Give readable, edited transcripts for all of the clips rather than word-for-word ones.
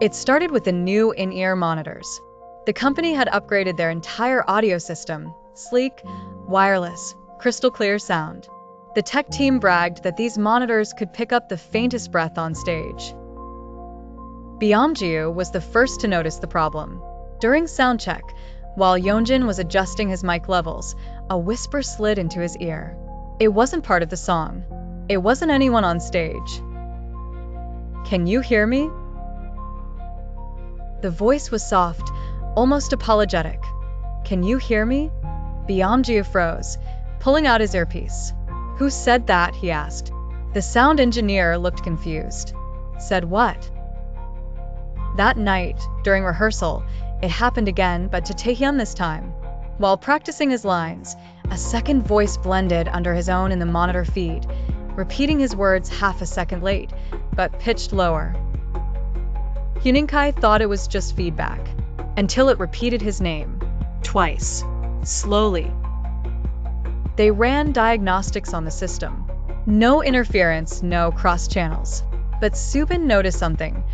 It started with the new in-ear monitors. The company had upgraded their entire audio system, sleek, wireless, crystal clear sound. The tech team bragged that these monitors could pick up the faintest breath on stage. Beomgyu was the first to notice the problem. During soundcheck, while Yeonjin was adjusting his mic levels, a whisper slid into his ear. It wasn't part of the song. It wasn't anyone on stage. "Can you hear me?" The voice was soft, almost apologetic. "Can you hear me?" Beomgyu froze, pulling out his earpiece. "Who said that?" he asked. The sound engineer looked confused. "Said what?" That night, during rehearsal, it happened again, but to Taehyun this time. While practicing his lines, a second voice blended under his own in the monitor feed, repeating his words half a second late, but pitched lower. Hyuninkai thought it was just feedback, until it repeated his name, twice, slowly. They ran diagnostics on the system. No interference, no cross channels. But Subin noticed something.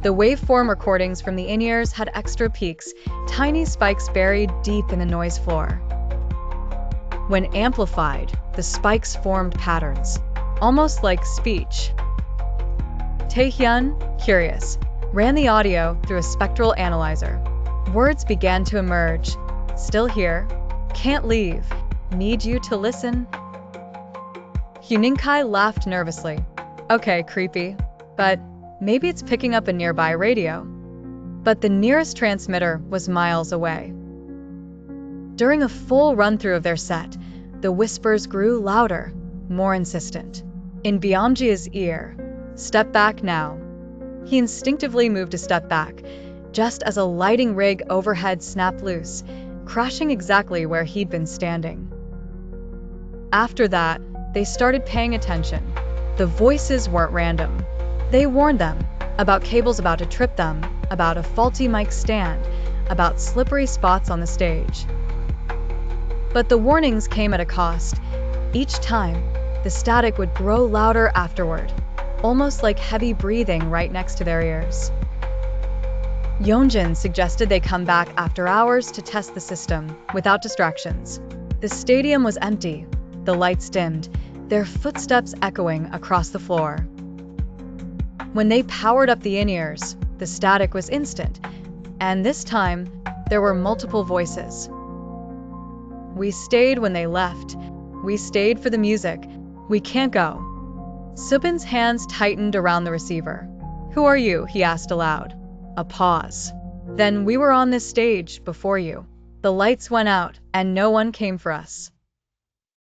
The waveform recordings from the in-ears had extra peaks, tiny spikes buried deep in the noise floor. When amplified, the spikes formed patterns, almost like speech. Taehyun, curious, ran the audio through a spectral analyzer. Words began to emerge. "Still here. Can't leave. Need you to listen." Hyuninkai laughed nervously. "Okay, creepy. But maybe it's picking up a nearby radio." But the nearest transmitter was miles away. During a full run-through of their set, the whispers grew louder, more insistent. In Beomgyu's ear, "Step back now." He instinctively moved a step back, just as a lighting rig overhead snapped loose, crashing exactly where he'd been standing. After that, they started paying attention. The voices weren't random. They warned them about cables about to trip them, about a faulty mic stand, about slippery spots on the stage. But the warnings came at a cost. Each time, the static would grow louder afterward, almost like heavy breathing right next to their ears. Yeonjin suggested they come back after hours to test the system, without distractions. The stadium was empty, the lights dimmed, their footsteps echoing across the floor. When they powered up the in-ears, the static was instant, and this time, there were multiple voices. "We stayed when they left. We stayed for the music. We can't go." Subin's hands tightened around the receiver. "Who are you?" he asked aloud. A pause. "Then we were on this stage before you. The lights went out, and no one came for us."